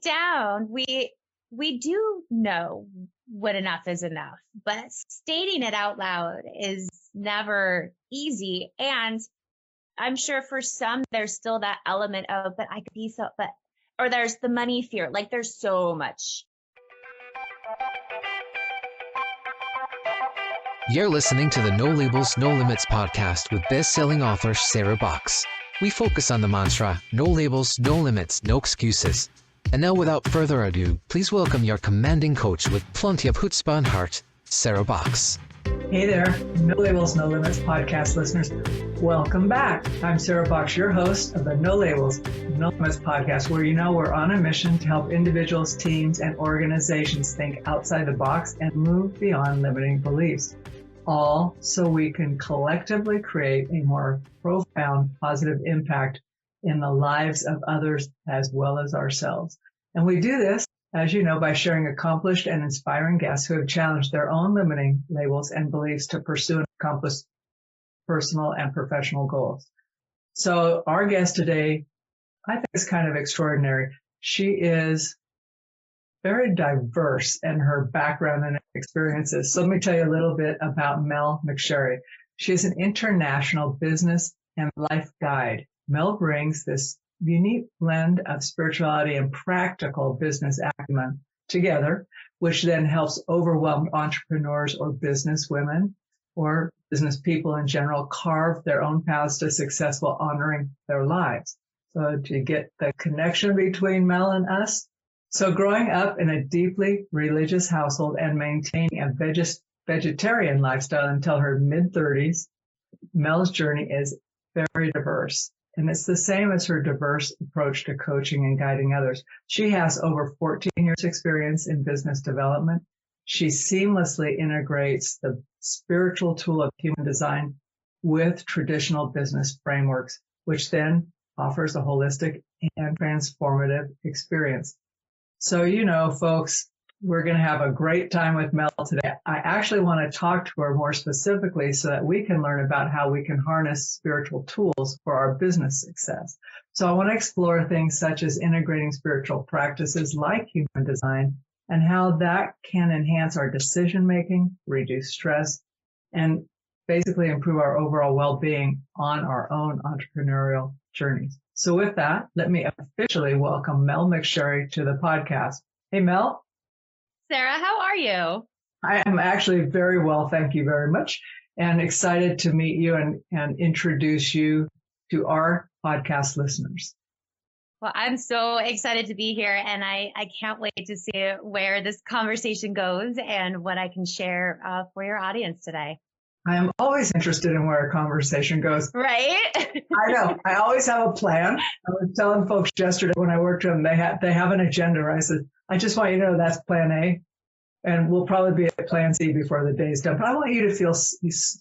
deep down, we do know what enough is enough, but stating it out loud is never easy. And I'm sure for some, there's still that element of, but I could be so, or there's the money fear. Like there's so much. You're listening to the No Labels, No Limits podcast with best-selling author Sarah Box. We focus on the mantra, no labels, no limits, no excuses. And now without further ado, please welcome your commanding coach with plenty of chutzpah and heart, Sarah Box. Hey there, No Labels, No Limits podcast listeners. Welcome back. I'm Sarah Box, your host of the No Labels, No Limits podcast, where we're on a mission to help individuals, teams, and organizations think outside the box and move beyond limiting beliefs. All so we can collectively create a more profound positive impact in the lives of others as well as ourselves. And we do this, as you know, by sharing accomplished and inspiring guests who have challenged their own limiting labels and beliefs to pursue and accomplish personal and professional goals. So our guest today, I think, is kind of extraordinary. She is very diverse in her background and experiences. So let me tell you a little bit about Mel McSherry. She is an international business and life guide. Mel brings this unique blend of spirituality and practical business acumen together, which then helps overwhelmed entrepreneurs or business women or business people in general carve their own paths to success while honoring their lives. So to get the connection between Mel and us. So growing up in a deeply religious household and maintaining a vegetarian lifestyle until her mid-30s, Mel's journey is very diverse. And it's the same as her diverse approach to coaching and guiding others. She has over 14 years experience in business development. She seamlessly integrates the spiritual tool of human design with traditional business frameworks, which then offers a holistic and transformative experience. So, folks, we're going to have a great time with Mel today. I actually want to talk to her more specifically so that we can learn about how we can harness spiritual tools for our business success. So I want to explore things such as integrating spiritual practices like human design and how that can enhance our decision-making, reduce stress, and basically improve our overall well-being on our own entrepreneurial journeys. So with that, let me officially welcome Mel McSherry to the podcast. Hey, Mel. Sarah, how are you? I am actually very well, thank you very much, and excited to meet you and introduce you to our podcast listeners. Well, I'm so excited to be here, and I can't wait to see where this conversation goes and what I can share for your audience today. I am always interested in where a conversation goes. Right? I know. I always have a plan. I was telling folks yesterday when I worked with them, they have an agenda. I said, I just want you to know that's plan A, and we'll probably be at plan C before the day's done. But I want you to feel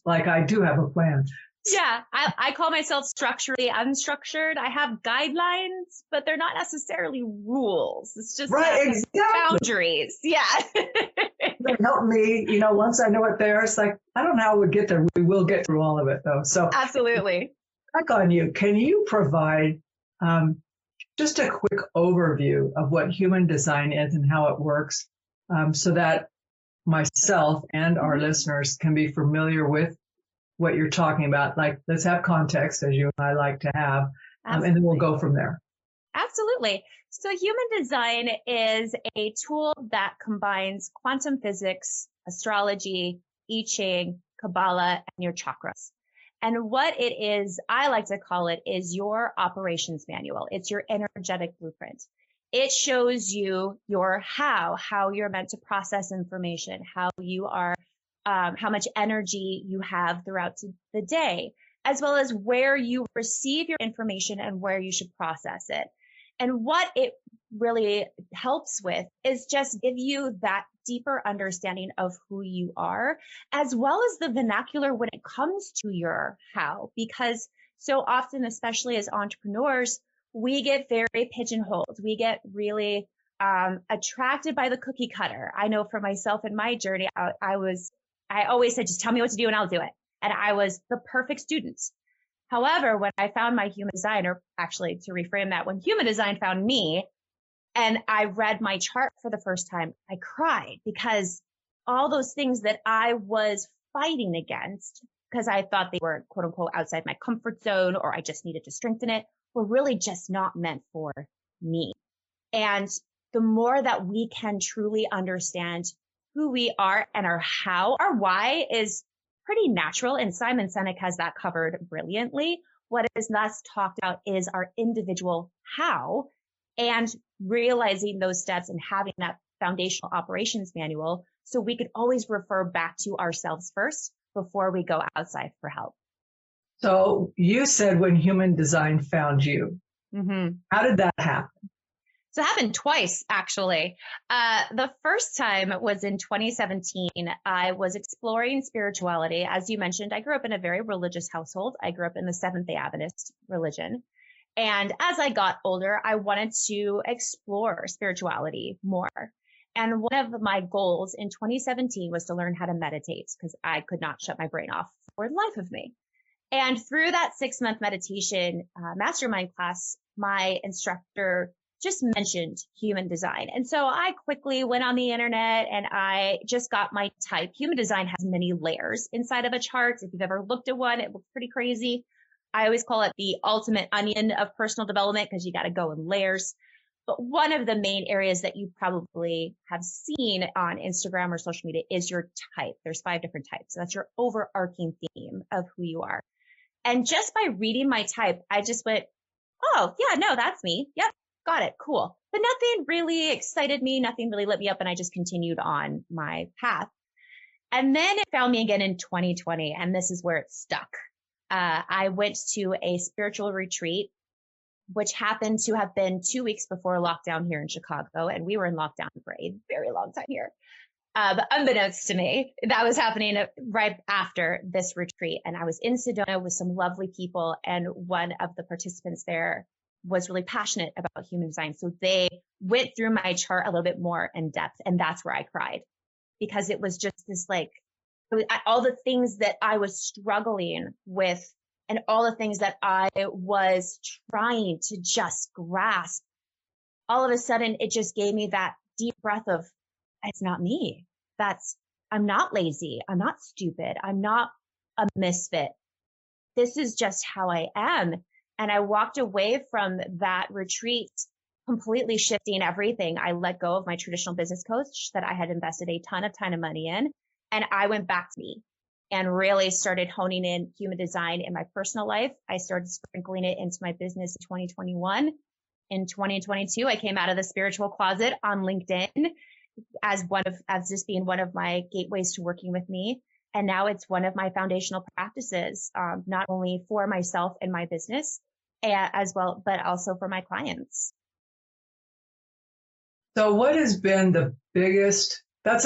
like I do have a plan. Yeah, I call myself structurally unstructured. I have guidelines, but they're not necessarily rules. It's just exactly. Boundaries. Yeah. They help me, once I know what they are, it's like, I don't know how we'll get there. We will get through all of it, though. So absolutely. Back on you. Can you provide just a quick overview of what human design is and how it works so that myself and our listeners can be familiar with what you're talking about? Like, let's have context, as you and I like to have, and then we'll go from there. Absolutely. So human design is a tool that combines quantum physics, astrology, I Ching, Kabbalah, and your chakras. And what it is, I like to call it, is your operations manual. It's your energetic blueprint. It shows you your how you're meant to process information, how you are, how much energy you have throughout the day, as well as where you receive your information and where you should process it. And what it really helps with is just give you that deeper understanding of who you are, as well as the vernacular when it comes to your how, because so often, especially as entrepreneurs, we get very pigeonholed. We get really attracted by the cookie cutter. I know for myself in my journey, I always said, just tell me what to do and I'll do it. And I was the perfect student. However, when I found my human design, or actually to reframe that, when human design found me, And I read my chart for the first time. I cried because all those things that I was fighting against, because I thought they were quote unquote outside my comfort zone, or I just needed to strengthen it, were really just not meant for me. And the more that we can truly understand who we are and our how, our why is pretty natural. And Simon Sinek has that covered brilliantly. What is less talked about is our individual how, and realizing those steps and having that foundational operations manual so we could always refer back to ourselves first before we go outside for help. So you said when human design found you, how did that happen? So it happened twice, actually. The first time was in 2017. I was exploring spirituality. As you mentioned, I grew up in a very religious household. I grew up in the Seventh-day Adventist religion. And as I got older, I wanted to explore spirituality more. And one of my goals in 2017 was to learn how to meditate because I could not shut my brain off for the life of me. And through that 6-month meditation mastermind class, my instructor just mentioned human design. And so I quickly went on the internet and I just got my type. Human design has many layers inside of a chart. If you've ever looked at one, it looks pretty crazy. I always call it the ultimate onion of personal development because you got to go in layers. But one of the main areas that you probably have seen on Instagram or social media is your type. There's 5 different types. So that's your overarching theme of who you are. And just by reading my type, I just went, oh, yeah, no, that's me. Yep. Got it. Cool. But nothing really excited me. Nothing really lit me up. And I just continued on my path. And then it found me again in 2020. And this is where it stuck. I went to a spiritual retreat, which happened to have been 2 weeks before lockdown here in Chicago. And we were in lockdown for a very long time here. But unbeknownst to me, that was happening right after this retreat. And I was in Sedona with some lovely people. And one of the participants there was really passionate about human design. So they went through my chart a little bit more in depth. And that's where I cried because it was just this all the things that I was struggling with and all the things that I was trying to just grasp. All of a sudden, it just gave me that deep breath of, it's not me. I'm not lazy. I'm not stupid. I'm not a misfit. This is just how I am. And I walked away from that retreat completely shifting everything. I let go of my traditional business coach that I had invested a ton of money in. And I went back to me and really started honing in human design in my personal life. I started sprinkling it into my business in 2021. In 2022, I came out of the spiritual closet on LinkedIn as just being one of my gateways to working with me. And now it's one of my foundational practices, not only for myself and my business as well, but also for my clients. So what has been the biggest, that's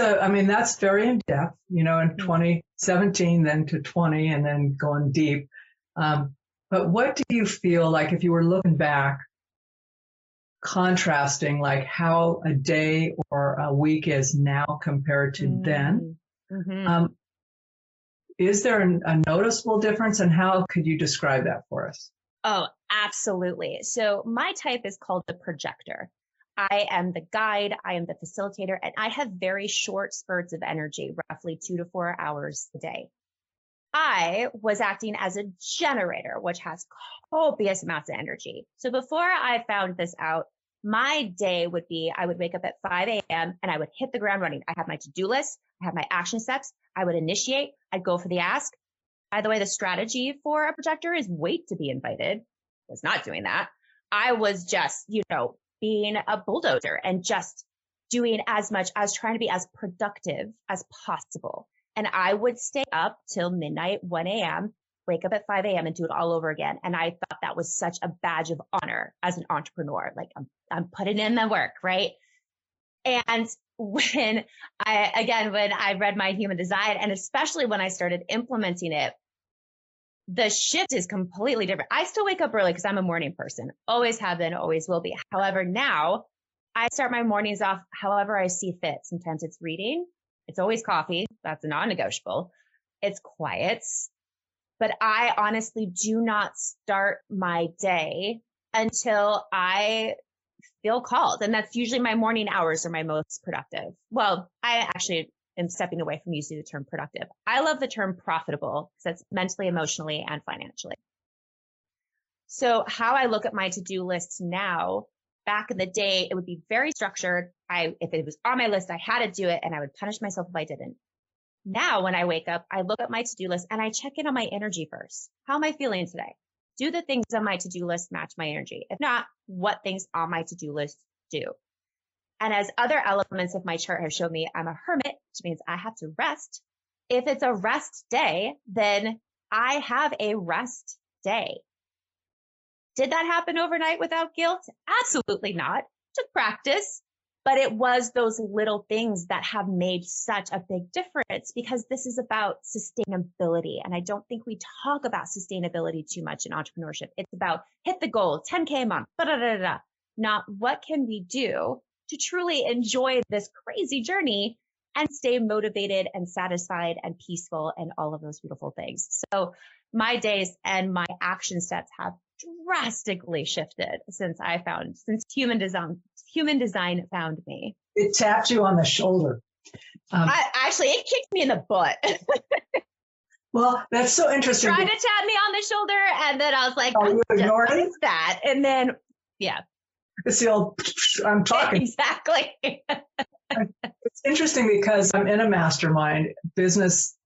very in depth, in 2017, then to 20, and then going deep. But what do you feel like if you were looking back, contrasting like how a day or a week is now compared to then? Is there a noticeable difference, and how could you describe that for us? Oh, absolutely. So my type is called the projector. I am the guide, I am the facilitator, and I have very short spurts of energy, roughly 2 to 4 hours a day. I was acting as a generator, which has copious amounts of energy. So before I found this out, my day would be, I would wake up at 5 a.m. and I would hit the ground running. I have my to-do list. I have my action steps. I would initiate. I'd go for the ask. By the way, the strategy for a projector is wait to be invited. I was not doing that. I was just, being a bulldozer and just doing as much as trying to be as productive as possible. And I would stay up till midnight, 1 a.m., wake up at 5 a.m. and do it all over again. And I thought that was such a badge of honor as an entrepreneur. Like I'm putting in the work, right? And when I read my human design, and especially when I started implementing it, the shift is completely different. I still wake up early because I'm a morning person, always have been, always will be. However, now I start my mornings off however I see fit. Sometimes it's reading. It's always coffee. That's a non-negotiable. It's quiet. But I honestly do not start my day until I feel called. And that's usually my morning hours are my most productive. Well, I actually am stepping away from using the term productive. I love the term profitable because it's mentally, emotionally, and financially. So how I look at my to-do list now, back in the day, it would be very structured. If it was on my list, I had to do it, and I would punish myself if I didn't. Now, when I wake up, I look at my to-do list and I check in on my energy first. How am I feeling today? Do the things on my to-do list match my energy? If not, what things on my to-do list do? And as other elements of my chart have shown me, I'm a hermit, which means I have to rest. If it's a rest day, then I have a rest day. Did that happen overnight without guilt? Absolutely not. It took practice, but it was those little things that have made such a big difference because this is about sustainability. And I don't think we talk about sustainability too much in entrepreneurship. It's about hit the goal, 10K a month, not what can we do to truly enjoy this crazy journey and stay motivated and satisfied and peaceful and all of those beautiful things. So my days and my action steps have drastically shifted since human design found me. It tapped you on the shoulder. It kicked me in the butt. Well, that's so interesting. Tried to tap me on the shoulder, and then I was like, you ignored it? "What is that?" And then, yeah, it's the old I'm talking. Exactly. It's interesting because I'm in a mastermind business.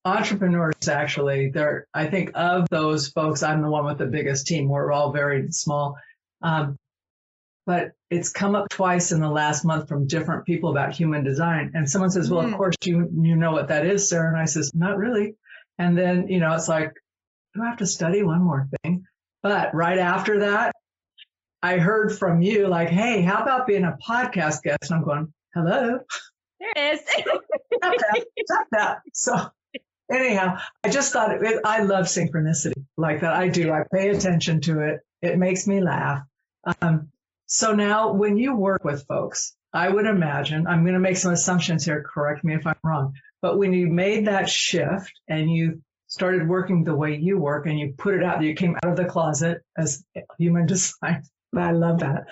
Entrepreneurs, actually, I think of those folks, I'm the one with the biggest team. We're all very small. But it's come up twice in the last month from different people about human design. And someone says, well, of course, you know what that is, Sarah. And I says, not really. And then, it's like, do I have to study one more thing? But right after that, I heard from you like, hey, how about being a podcast guest? And I'm going, hello. There it is. Stop that. So anyhow, I just thought I love synchronicity like that. I do. I pay attention to it. It makes me laugh. So now when you work with folks, I would imagine, I'm going to make some assumptions here, correct me if I'm wrong, but when you made that shift and you started working the way you work and you put it out, you came out of the closet as human design. I love that.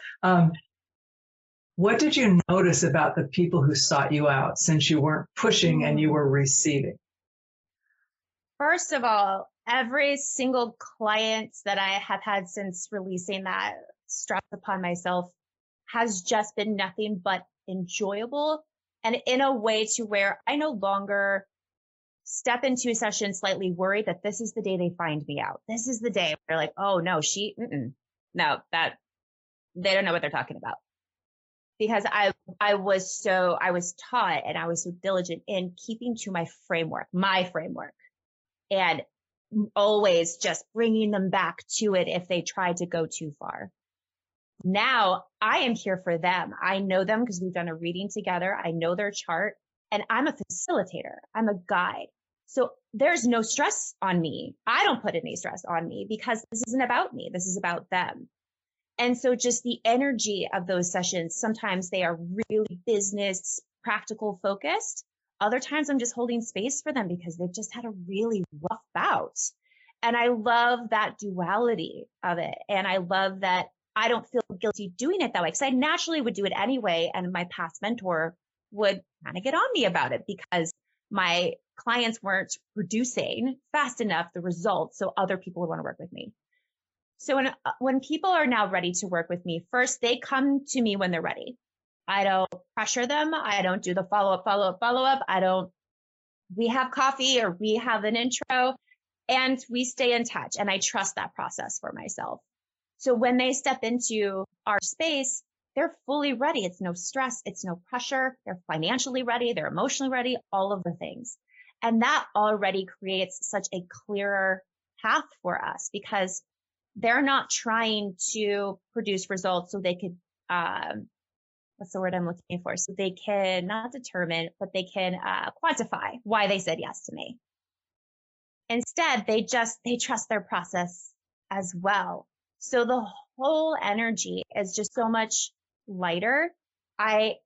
What did you notice about the people who sought you out since you weren't pushing and you were receiving? First of all, every single client that I have had since releasing that stress upon myself has just been nothing but enjoyable and in a way to where I no longer step into a session slightly worried that this is the day they find me out. This is the day where they're like, oh no, they don't know what they're talking about. Because I was taught and I was so diligent in keeping to my framework, and always just bringing them back to it if they tried to go too far. Now I am here for them. I know them because we've done a reading together. I know their chart and I'm a facilitator. I'm a guide. So there's no stress on me. I don't put any stress on me because this isn't about me. This is about them. And so just the energy of those sessions, sometimes they are really business, practical focused. Other times I'm just holding space for them because they've just had a really rough bout. And I love that duality of it. And I love that I don't feel guilty doing it that way because I naturally would do it anyway. And my past mentor would kind of get on me about it because my clients weren't producing fast enough the results so other people would want to work with me. So when people are now ready to work with me, first they come to me when they're ready. I don't pressure them. I don't do the follow-up. We have coffee or we have an intro and we stay in touch. And I trust that process for myself. So when they step into our space, they're fully ready. It's no stress. It's no pressure. They're financially ready. They're emotionally ready, all of the things. And that already creates such a clearer path for us because they're not trying to produce results so they could, what's the word I'm looking for? So they can not determine, but they can quantify why they said yes to me. Instead, they trust their process as well. So the whole energy is just so much lighter. I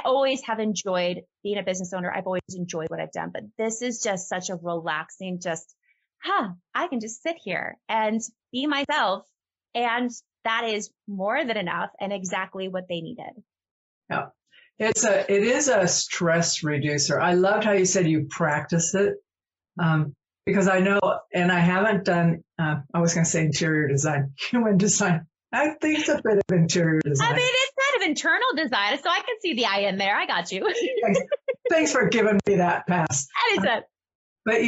always have enjoyed being a business owner. I've always enjoyed what I've done, but this is just such a relaxing, I can just sit here and be myself and that is more than enough and exactly what they needed. Yeah. It is a stress reducer. I loved how you said you practice it. Because I know, and I haven't done, I was going to say interior design, human design. I think it's a bit of interior design. I mean, it's kind of internal design, so I can see the eye in there. I got you. Thanks for giving me that pass. Anytime. But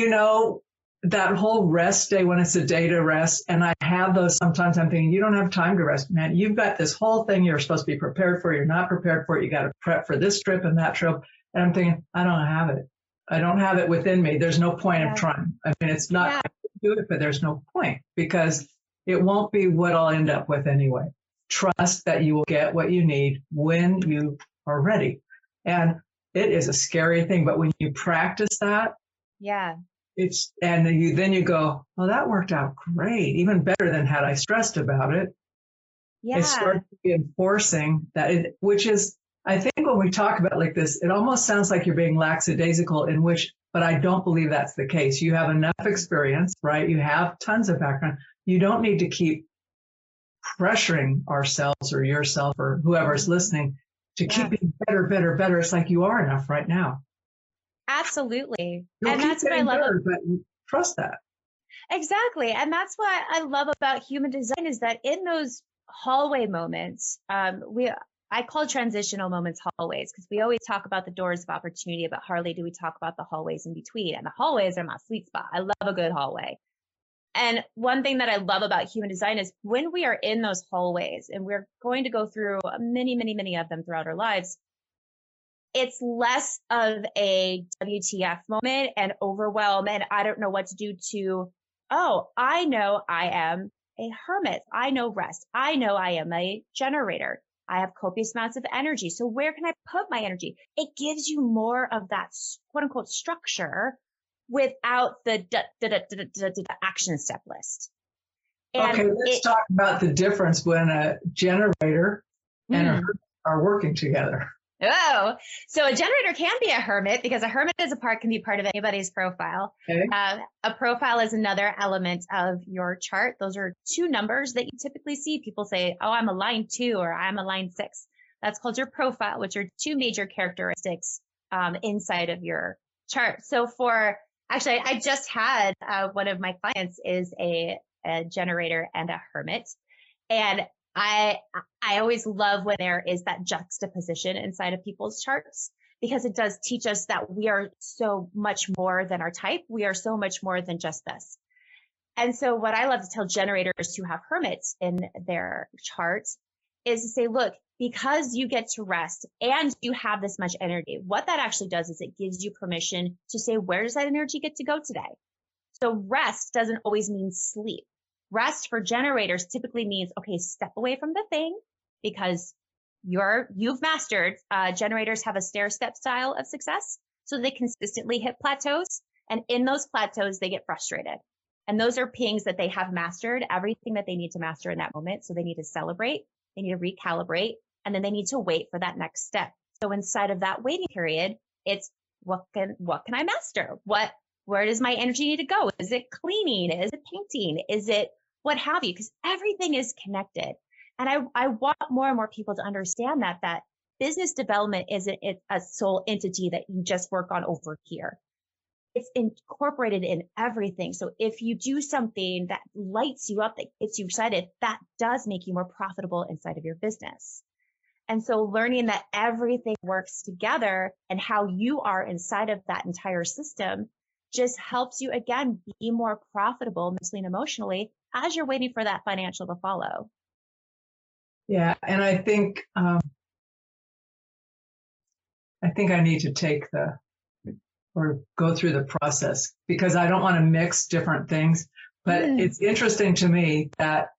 that whole rest day when it's a day to rest, and I have those sometimes, I'm thinking, you don't have time to rest, man. You've got this whole thing you're supposed to be prepared for. You're not prepared for it. You got to prep for this trip and that trip. And I'm thinking, I don't have it. I don't have it within me. There's no point of trying. I mean, it's not, I can do it, but there's no point because it won't be what I'll end up with anyway. Trust that you will get what you need when you are ready. And it is a scary thing, but when you practice that, then you go, well, that worked out great, even better than had I stressed about it. Yeah. It starts reinforcing that, which is, I think when we talk about like this, it almost sounds like you're being lackadaisical but I don't believe that's the case. You have enough experience, right? You have tons of background. You don't need to keep pressuring ourselves or yourself or whoever's listening to keep being better, better, better. It's like you are enough right now. Absolutely. You'll and keep that's what I getting love. better, but trust that. Exactly. And that's what I love about human design is that in those hallway moments, I call transitional moments hallways because we always talk about the doors of opportunity, but hardly do we talk about the hallways in between. And the hallways are my sweet spot. I love a good hallway. And one thing that I love about human design is when we are in those hallways, and we're going to go through many, many, many of them throughout our lives, it's less of a WTF moment and overwhelm and I don't know what to do to, oh, I know I am a hermit. I know rest. I know I am a generator. I have copious amounts of energy. So where can I put my energy? It gives you more of that quote unquote structure without the action step list. And okay, let's talk about the difference when a generator and a hermit are working together. Oh, so a generator can be a hermit because a hermit can be part of anybody's profile. Okay. A profile is another element of your chart. Those are two numbers that you typically see. People say, oh, I'm a line 2 or I'm a line 6. That's called your profile, which are two major characteristics inside of your chart. So I just had one of my clients is a generator and a hermit. And I always love when there is that juxtaposition inside of people's charts because it does teach us that we are so much more than our type. We are so much more than just this. And so what I love to tell generators who have hermits in their charts is to say, look, because you get to rest and you have this much energy, what that actually does is it gives you permission to say, where does that energy get to go today? So rest doesn't always mean sleep. Rest for generators typically means, okay, step away from the thing because you've mastered, generators have a stair-step style of success. So they consistently hit plateaus. And in those plateaus, they get frustrated. And those are pings that they have mastered everything that they need to master in that moment. So they need to celebrate, they need to recalibrate, and then they need to wait for that next step. So inside of that waiting period, it's what can I master? Where does my energy need to go? Is it cleaning? Is it painting? Is it what have you? Because everything is connected. And I want more and more people to understand that business development isn't a sole entity that you just work on over here. It's incorporated in everything. So if you do something that lights you up, that gets you excited, that does make you more profitable inside of your business. And so learning that everything works together and how you are inside of that entire system just helps you, again, be more profitable mentally and emotionally as you're waiting for that financial to follow. Yeah. And I think I need to go through the process because I don't want to mix different things. But it's interesting to me that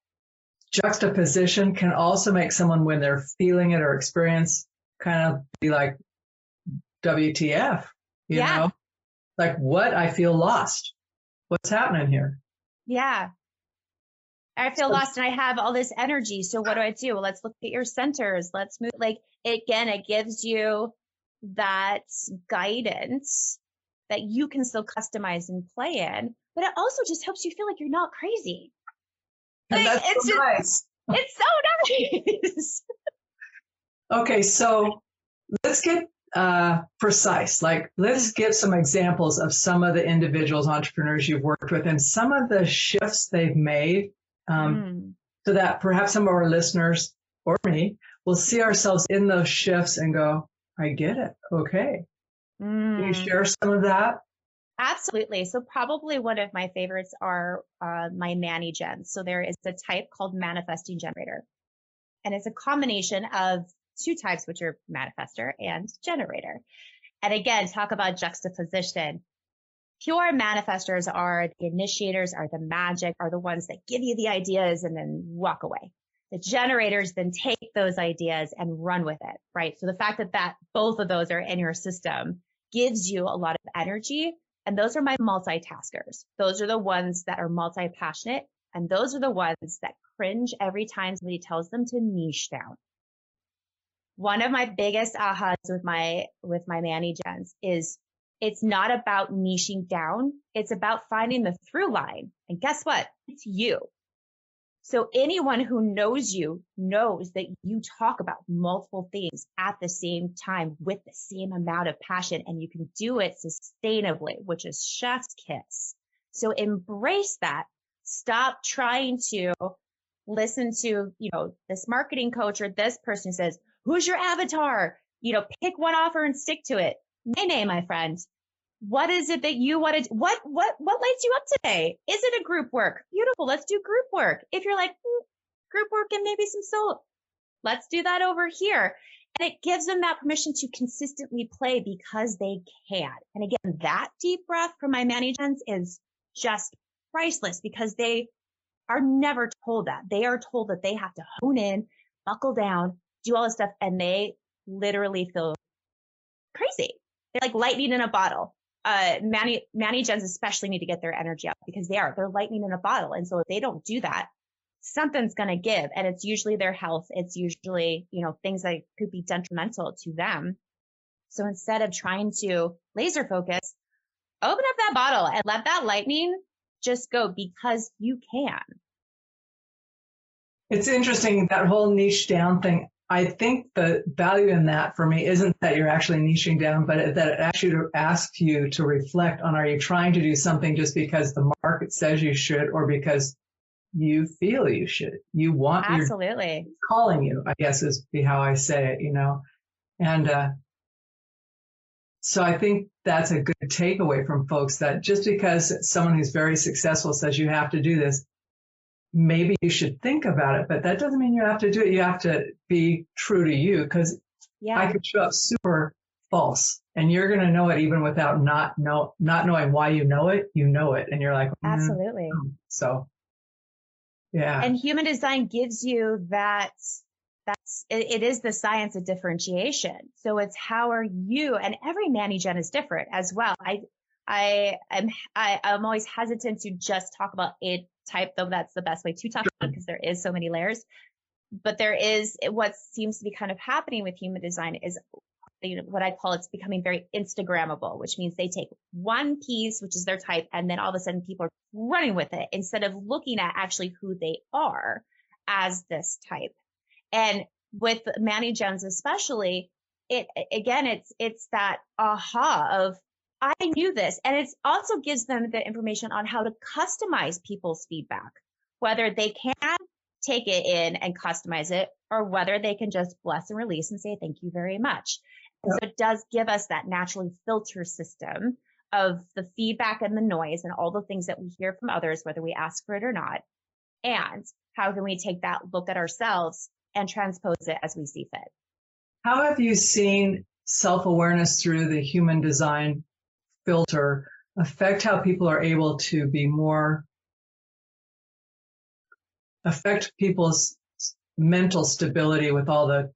juxtaposition can also make someone, when they're feeling it or experience, kind of be like, WTF, you know? Like, what? I feel lost. What's happening here? Yeah. I feel lost and I have all this energy. So what do I do? Well, let's look at your centers. Let's move. Like, again, it gives you that guidance that you can still customize and play in, but it also just helps you feel like you're not crazy. And that's so nice. It's so nice. Okay, so let's get precise. Like, let's give some examples of some of the individuals, entrepreneurs you've worked with, and some of the shifts they've made, so that perhaps some of our listeners or me will see ourselves in those shifts and go, I get it. Okay. Can you share some of that? Absolutely. So probably one of my favorites are my Manny gens. So there is a type called manifesting generator. And it's a combination of two types, which are manifester and generator. And again, talk about juxtaposition. Pure manifestors are the initiators, are the magic, are the ones that give you the ideas and then walk away. The generators then take those ideas and run with it, right? So the fact that both of those are in your system gives you a lot of energy. And those are my multitaskers. Those are the ones that are multi-passionate. And those are the ones that cringe every time somebody tells them to niche down. One of my biggest ahas with my Manny gens is it's not about niching down. It's about finding the through line. And guess what? It's you. So anyone who knows you knows that you talk about multiple things at the same time with the same amount of passion, and you can do it sustainably, which is chef's kiss. So embrace that. Stop trying to listen to, this marketing coach or this person who says, who's your avatar? Pick one offer and stick to it. Nay, my friend. What is it that you want to, what lights you up today? Is it a group work? Beautiful. Let's do group work. If you're like group work and maybe some solo, let's do that over here. And it gives them that permission to consistently play because they can. And again, that deep breath from my Manny gens is just priceless because they are never told that. They are told that they have to hone in, buckle down, do all this stuff. And they literally feel crazy. They're like lightning in a bottle. Manny gens especially need to get their energy up because they're lightning in a bottle. And so if they don't do that, something's going to give. And it's usually their health. It's usually, things that could be detrimental to them. So instead of trying to laser focus, open up that bottle and let that lightning just go because you can. It's interesting, that whole niche down thing. I think the value in that for me isn't that you're actually niching down, but that it actually asks you to reflect on, are you trying to do something just because the market says you should, or because you feel you should? You want, absolutely calling you, I guess is how I say it, And so I think that's a good takeaway from folks, that just because someone who's very successful says you have to do this, maybe you should think about it, but that doesn't mean you have to do it. You have to be true to you, because I could show up super false and you're going to know it even without not knowing why you know it, and you're like, absolutely. So, yeah. And human design gives you it is the science of differentiation. So it's how are you, and every Manny gen is different as well. I'm always hesitant to just talk about a type, though that's the best way to talk about it because there is so many layers. But there is, what seems to be kind of happening with human design is what I call, it's becoming very Instagrammable, which means they take one piece, which is their type, and then all of a sudden people are running with it instead of looking at actually who they are as this type. And with Manny gens especially, it's that aha of, I knew this. And it also gives them the information on how to customize people's feedback, whether they can take it in and customize it, or whether they can just bless and release and say, thank you very much. And so it does give us that naturally filter system of the feedback and the noise and all the things that we hear from others, whether we ask for it or not. And how can we take that look at ourselves and transpose it as we see fit? How have you seen self-awareness through the human design filter affect how people are able to be more, affect people's mental stability with all the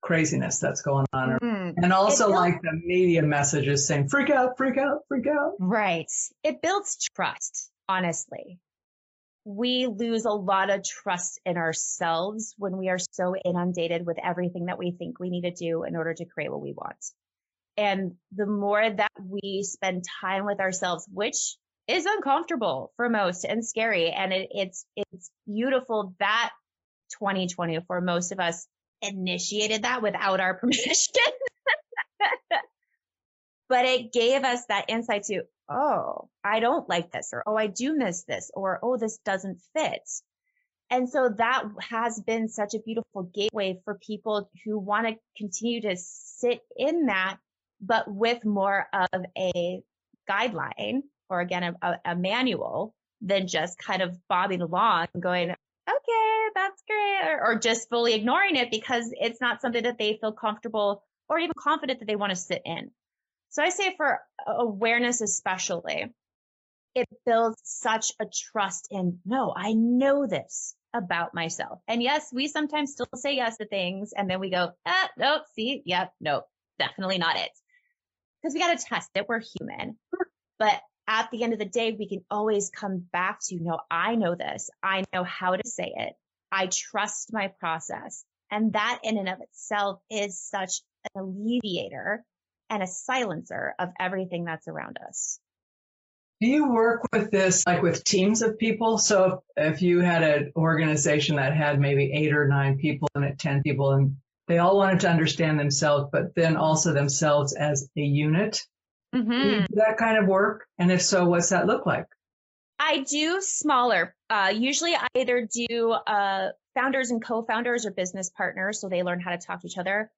craziness that's going on? And also like the media messages saying, freak out, freak out, freak out. Right. It builds trust, honestly. We lose a lot of trust in ourselves when we are so inundated with everything that we think we need to do in order to create what we want. And the more that we spend time with ourselves, which is uncomfortable for most and scary. And it's beautiful that 2020 for most of us initiated that without our permission. But it gave us that insight to, oh, I don't like this, or, oh, I do miss this, or, oh, this doesn't fit. And so that has been such a beautiful gateway for people who want to continue to sit in that, but with more of a guideline, or again, a manual, than just kind of bobbing along and going, okay, that's great, or just fully ignoring it because it's not something that they feel comfortable or even confident that they want to sit in. So I say for awareness especially, it builds such a trust in, no, I know this about myself. And yes, we sometimes still say yes to things and then we go, nope, see, yep, nope, definitely not it. Because we got to test it. We're human. But at the end of the day, we can always come back to, no, I know this. I know how to say it. I trust my process. And that in and of itself is such an alleviator and a silencer of everything that's around us. Do you work with this like with teams of people? So if you had an organization that had maybe 8 or 9 people in it, 10 people, and they all wanted to understand themselves, but then also themselves as a unit, do you do that kind of work? And if so, what's that look like? I do smaller. Usually I either do founders and co-founders or business partners, so they learn how to talk to each other.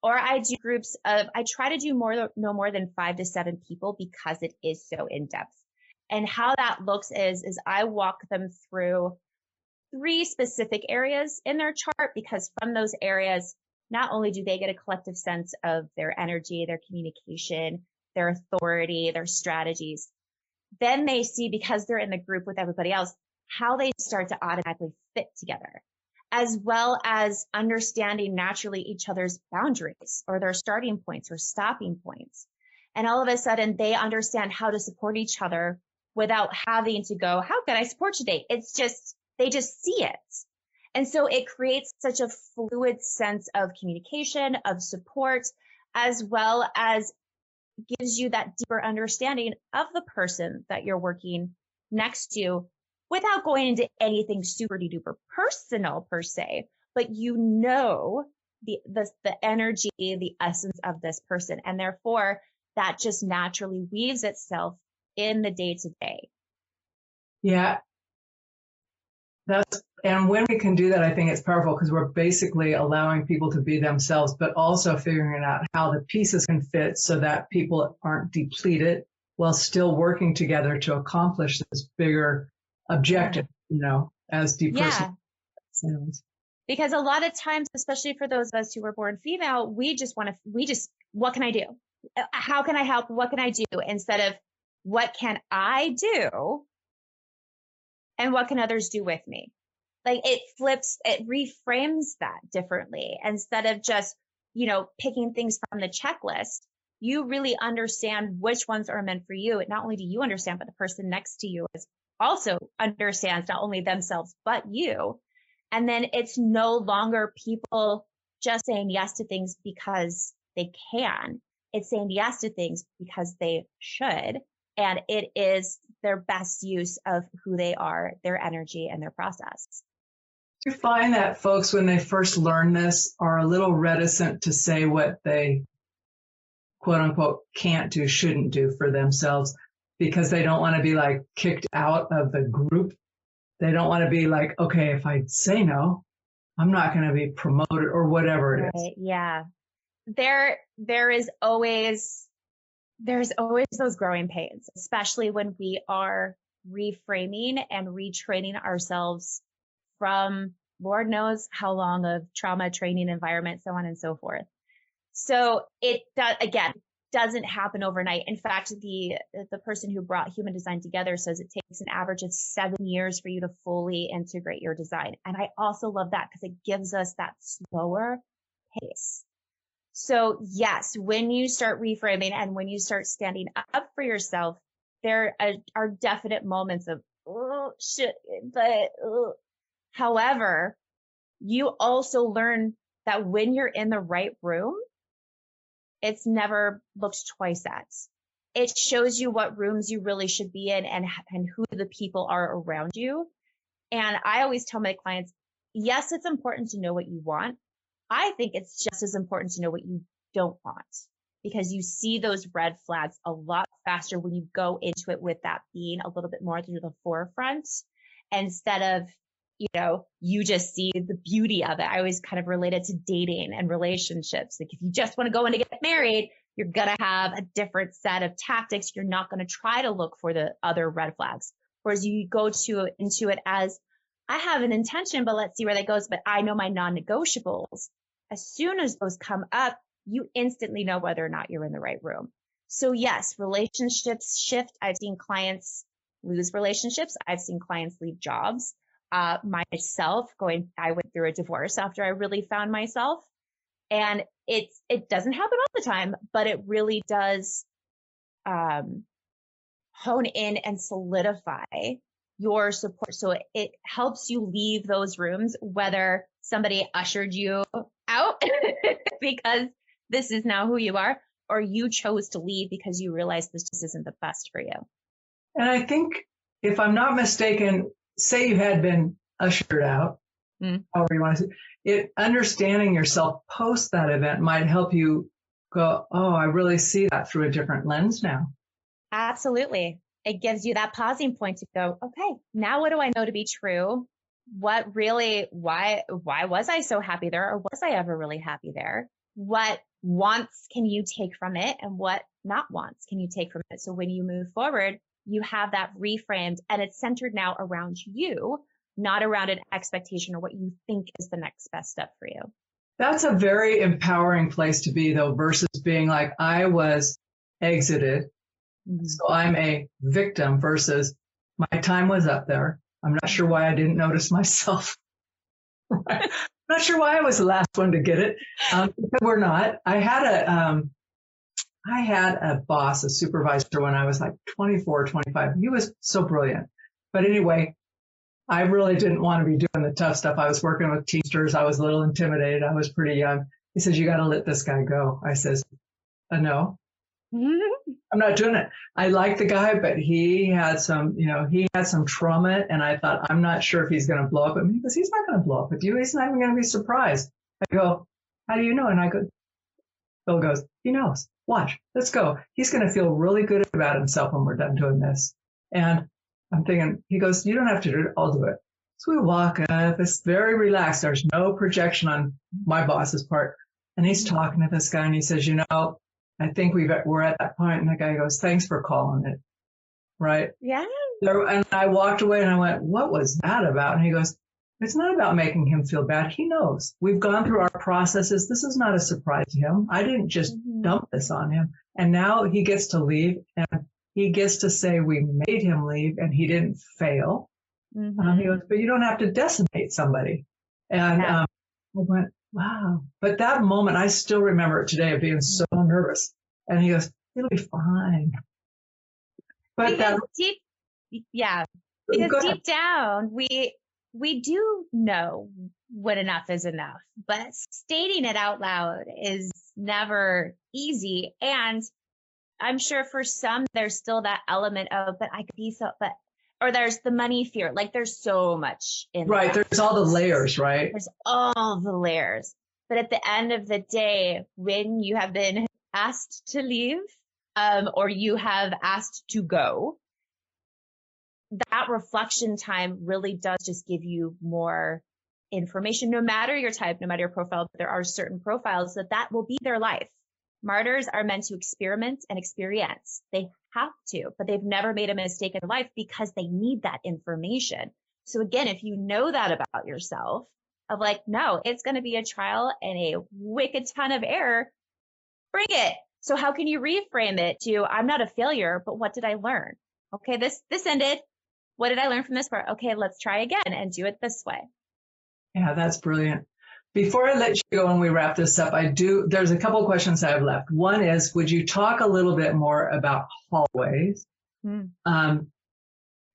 Or I do groups of, I try to do no more than 5 to 7 people because it is so in depth. And how that looks is I walk them through 3 specific areas in their chart, because from those areas, not only do they get a collective sense of their energy, their communication, their authority, their strategies, then they see, because they're in the group with everybody else, how they start to automatically fit together, as well as understanding naturally each other's boundaries or their starting points or stopping points. And all of a sudden they understand how to support each other without having to go, how can I support you today? It's just, they just see it. And so it creates such a fluid sense of communication, of support, as well as gives you that deeper understanding of the person that you're working next to, without going into anything super duper personal per se, but you know the energy, the essence of this person. And therefore that just naturally weaves itself in the day to day. Yeah. And when we can do that, I think it's powerful because we're basically allowing people to be themselves, but also figuring out how the pieces can fit so that people aren't depleted while still working together to accomplish this bigger objective, as depersonalized sounds. Because a lot of times, especially for those of us who were born female, we just, what can I do? How can I help? What can I do? Instead of what can I do? And what can others do with me? Like it reframes that differently. Instead of just, picking things from the checklist, you really understand which ones are meant for you. And not only do you understand, but the person next to you also understands not only themselves, but you. And then it's no longer people just saying yes to things because they can. It's saying yes to things because they should. And it is their best use of who they are, their energy, and their process. Do you find that folks, when they first learn this, are a little reticent to say what they, quote unquote, can't do, shouldn't do for themselves, because they don't want to be like kicked out of the group? They don't want to be like, okay, if I say no, I'm not going to be promoted or whatever it is. Yeah. There's always those growing pains, especially when we are reframing and retraining ourselves from Lord knows how long of trauma training environment, so on and so forth. So it doesn't happen overnight. In fact, the person who brought human design together says it takes an average of 7 years for you to fully integrate your design. And I also love that because it gives us that slower pace. So yes, when you start reframing and when you start standing up for yourself, there are definite moments of, oh shit, but however, you also learn that when you're in the right room, it's never looked twice at. it shows you what rooms you really should be in and who the people are around you. And I always tell my clients, yes, it's important to know what you want. I think it's just as important to know what you don't want, because you see those red flags a lot faster when you go into it with that being a little bit more through the forefront, instead of, you just see the beauty of it. I always kind of relate it to dating and relationships. Like if you just want to go in to get married, you're going to have a different set of tactics. You're not going to try to look for the other red flags. Whereas you go into it as, I have an intention, but let's see where that goes. But I know my non-negotiables. As soon as those come up, you instantly know whether or not you're in the right room. So yes, relationships shift. I've seen clients lose relationships. I've seen clients leave jobs. Myself I went through a divorce after I really found myself. And it doesn't happen all the time, but it really does hone in and solidify your support. So it helps you leave those rooms, whether somebody ushered you out because this is now who you are, or you chose to leave because you realized this just isn't the best for you. And I think, if I'm not mistaken, say you had been ushered out, however you want to say it, understanding yourself post that event might help you go, oh, I really see that through a different lens now. Absolutely. It gives you that pausing point to go, okay, now what do I know to be true? Why was I so happy there? Or was I ever really happy there? What wants can you take from it? And what not wants can you take from it? So when you move forward, you have that reframed, and it's centered now around you, not around an expectation or what you think is the next best step for you. That's a very empowering place to be, though, versus being like, I was exited, so I'm a victim, versus my time was up there. I'm not sure why I didn't notice myself. Right? Not sure why I was the last one to get it. Because we're not. I had a boss, a supervisor, when I was like 24, 25. He was so brilliant. But anyway, I really didn't want to be doing the tough stuff. I was working with teachers. I was a little intimidated. I was pretty young. He says, you got to let this guy go. I says, no, I'm not doing it. I like the guy, but he had some trauma. And I thought, I'm not sure if he's going to blow up at me, because he's not going to blow up at you. He's not even going to be surprised. I go, how do you know? And I go, Bill goes, he knows. Watch, let's go. He's going to feel really good about himself when we're done doing this. And I'm thinking, he goes, you don't have to do it. I'll do it. So we walk up. It's very relaxed. There's no projection on my boss's part. And he's talking to this guy, and he says, I think we're at that point. And the guy goes, thanks for calling it. Right? Yeah. And I walked away and I went, what was that about? And he goes, it's not about making him feel bad. He knows. We've gone through our processes. This is not a surprise to him. I didn't just dump this on him. And now he gets to leave, and he gets to say we made him leave and he didn't fail. He goes, but you don't have to decimate somebody. And I went, wow. But that moment, I still remember it today, of being so nervous. And he goes, it'll be fine. But because deep down, we do know when enough is enough, but stating it out loud is never easy. And I'm sure for some, there's still that element of, but I could be or there's the money fear. Like there's so much in right. There's all the layers, right? There's all the layers. But at the end of the day, when you have been asked to leave, or you have asked to go, that reflection time really does just give you more information, no matter your type, no matter your profile. There are certain profiles that will be their life. Martyrs are meant to experiment and experience. They have to, but they've never made a mistake in life because they need that information. So again, if you know that about yourself, of like, no, it's going to be a trial and a wicked ton of error, bring it. So how can you reframe it to, I'm not a failure, but what did I learn? Okay, this ended. What did I learn from this part? Okay, let's try again and do it this way. Yeah, that's brilliant. Before I let you go and we wrap this up, there's a couple of questions I have left. One is, would you talk a little bit more about hallways?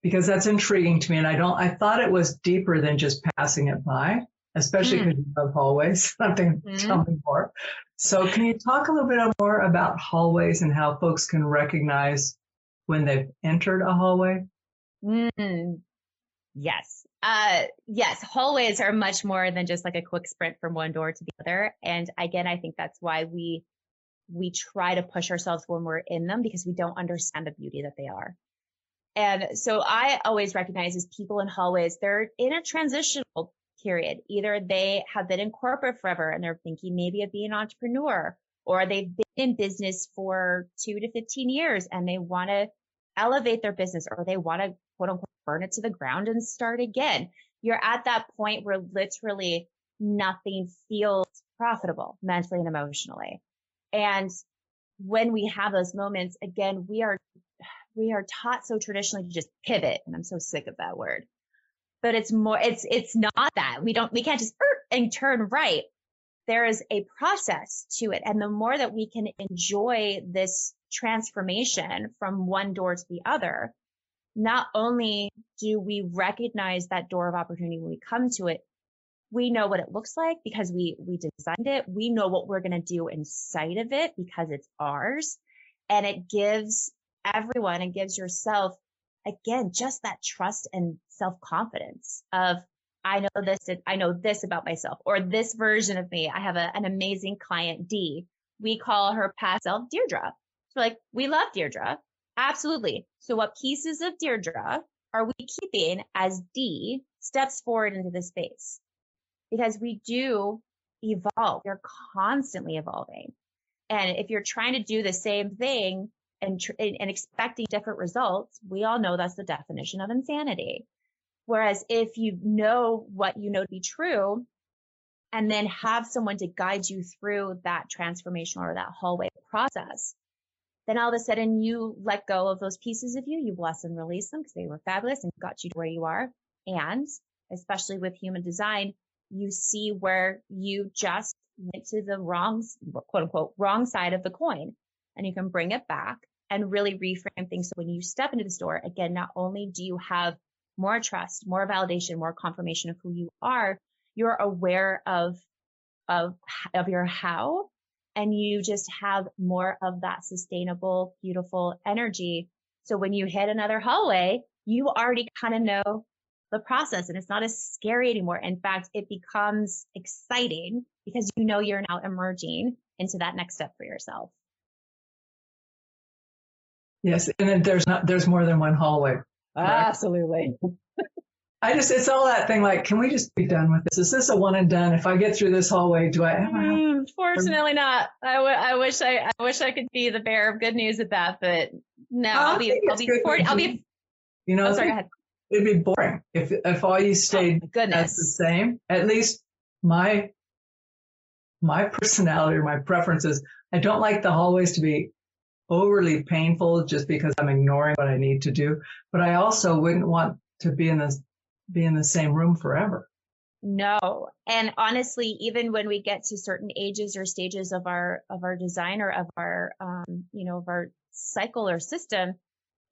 Because that's intriguing to me. And I thought it was deeper than just passing it by, especially because you love hallways. I'm thinking, tell me more. So can you talk a little bit more about hallways and how folks can recognize when they've entered a hallway? Yes. Yes, hallways are much more than just like a quick sprint from one door to the other. And again, I think that's why we try to push ourselves when we're in them, because we don't understand the beauty that they are. And so I always recognize as people in hallways, they're in a transitional period. Either they have been in corporate forever and they're thinking maybe of being an entrepreneur, or they've been in business for 2 to 15 years and they want to elevate their business, or they want to quote unquote burn it to the ground and start again. You're at that point where literally nothing feels profitable mentally and emotionally. And when we have those moments, again, we are taught so traditionally to just pivot. And I'm so sick of that word, but it's not that we can't just and turn right. There is a process to it. And the more that we can enjoy this transformation from one door to the other, not only do we recognize that door of opportunity when we come to it, we know what it looks like because we designed it. We know what we're going to do inside of it because it's ours. And it gives everyone and gives yourself, again, just that trust and self-confidence of, I know this about myself, or this version of me. I have an amazing client, Dee. We call her past self Deirdre. So like, we love Deirdre. Absolutely. So what pieces of Deirdre are we keeping as Dee steps forward into this space? Because we do evolve. We're constantly evolving. And if you're trying to do the same thing and expecting different results, we all know that's the definition of insanity. Whereas if you know what you know to be true, and then have someone to guide you through that transformation or that hallway process, then all of a sudden you let go of those pieces of you, you bless and release them because they were fabulous and got you to where you are. And especially with human design, you see where you just went to the wrong, quote unquote, wrong side of the coin, and you can bring it back and really reframe things. So when you step into the store, again, not only do you have more trust, more validation, more confirmation of who you are, you're aware of your how, and you just have more of that sustainable, beautiful energy. So when you hit another hallway, you already kind of know the process, and it's not as scary anymore. In fact, it becomes exciting because you know you're now emerging into that next step for yourself. Yes, and then there's more than one hallway. Correct? Absolutely. It's all that thing like, can we just be done with this? Is this a one and done? If I get through this hallway, do I ever Fortunately not. I wish I could be the bearer of good news at that, but no, I'll be you know, sorry, go ahead. It'd be boring if all you stayed as the same. At least my personality or my preferences, I don't like the hallways to be overly painful just because I'm ignoring what I need to do. But I also wouldn't want to be in the same room forever. No. And honestly, even when we get to certain ages or stages of our design or of our, of our cycle or system,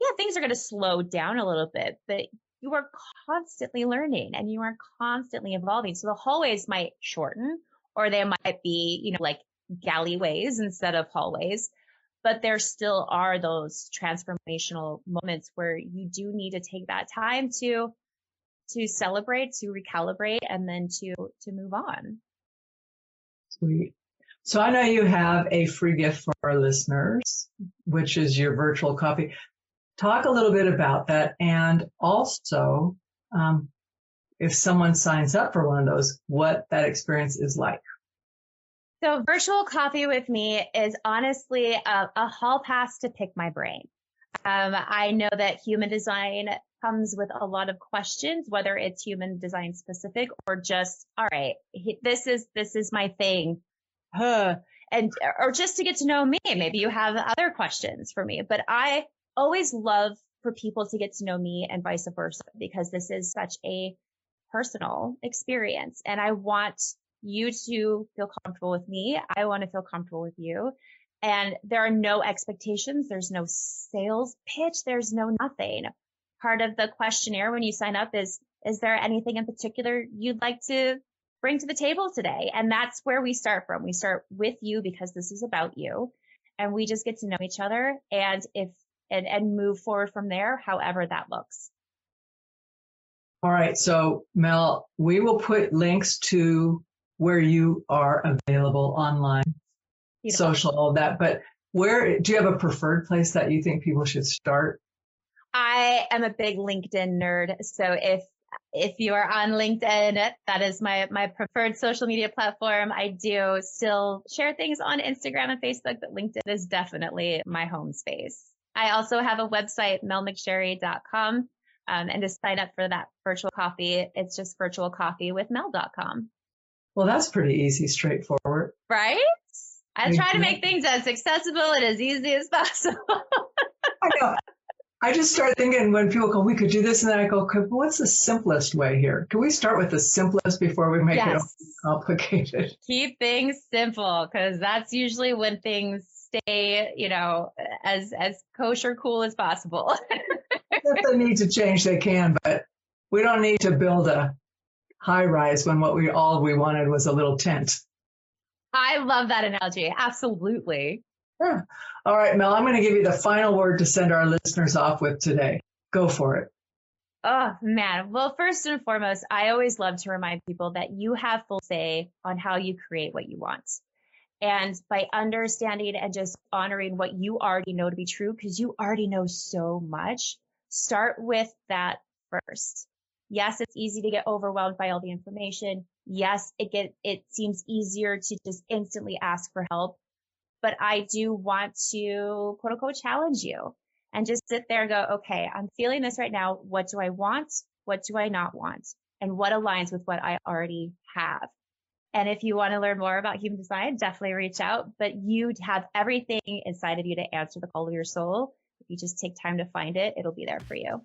yeah, things are going to slow down a little bit, but you are constantly learning and you are constantly evolving. So the hallways might shorten, or they might be, like galleyways instead of hallways, but there still are those transformational moments where you do need to take that time to celebrate, to recalibrate, and then to move on. Sweet. So I know you have a free gift for our listeners, which is your virtual coffee. Talk a little bit about that. And also, if someone signs up for one of those, what that experience is like. So virtual coffee with me is honestly a hall pass to pick my brain. I know that human design comes with a lot of questions, whether it's human design specific or just, all right, this is my thing. Or just to get to know me. Maybe you have other questions for me, but I always love for people to get to know me and vice versa, because this is such a personal experience. And I want you to feel comfortable with me. I want to feel comfortable with you. And there are no expectations. There's no sales pitch. There's no nothing. Part of the questionnaire when you sign up is there anything in particular you'd like to bring to the table today? And that's where we start from. We start with you because this is about you, and we just get to know each other and move forward from there, however that looks. All right. So Mel, we will put links to where you are available online, Beautiful. social, all that. But where do you have a preferred place that you think people should start? I am a big LinkedIn nerd. So if you are on LinkedIn, that is my preferred social media platform. I do still share things on Instagram and Facebook, but LinkedIn is definitely my home space. I also have a website, melmcsherry.com. And to sign up for that virtual coffee, it's just virtualcoffeewithmel.com. Well, that's pretty easy, straightforward. Right? I try to make things as accessible and as easy as possible. I know. I just start thinking when people go, we could do this. And then I go, okay, what's the simplest way here? Can we start with the simplest before we make it complicated? Keep things simple, because that's usually when things stay, as kosher cool as possible. If they need to change, they can, but we don't need to build a high rise when all we wanted was a little tent. I love that analogy. Absolutely. Yeah. All right, Mel, I'm going to give you the final word to send our listeners off with today. Go for it. Oh, man. Well, first and foremost, I always love to remind people that you have full say on how you create what you want. And by understanding and just honoring what you already know to be true, because you already know so much, start with that first. Yes, it's easy to get overwhelmed by all the information. Yes, it seems easier to just instantly ask for help. But I do want to, quote unquote, challenge you and just sit there and go, okay, I'm feeling this right now. What do I want? What do I not want? And what aligns with what I already have? And if you want to learn more about human design, definitely reach out. But you have everything inside of you to answer the call of your soul. If you just take time to find it, it'll be there for you.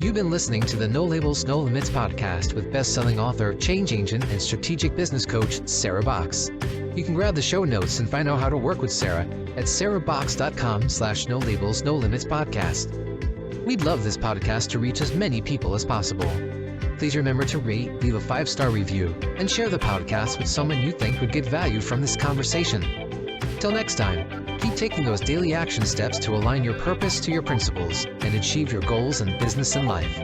You've been listening to the No Labels, No Limits podcast with best-selling author, change agent, and strategic business coach, Sarah Box. You can grab the show notes and find out how to work with Sarah at sarahbox.com/no labels, no limits podcast. We'd love this podcast to reach as many people as possible. Please remember to rate, leave a 5-star review, and share the podcast with someone you think would get value from this conversation. Till next time, keep taking those daily action steps to align your purpose to your principles and achieve your goals in business and life.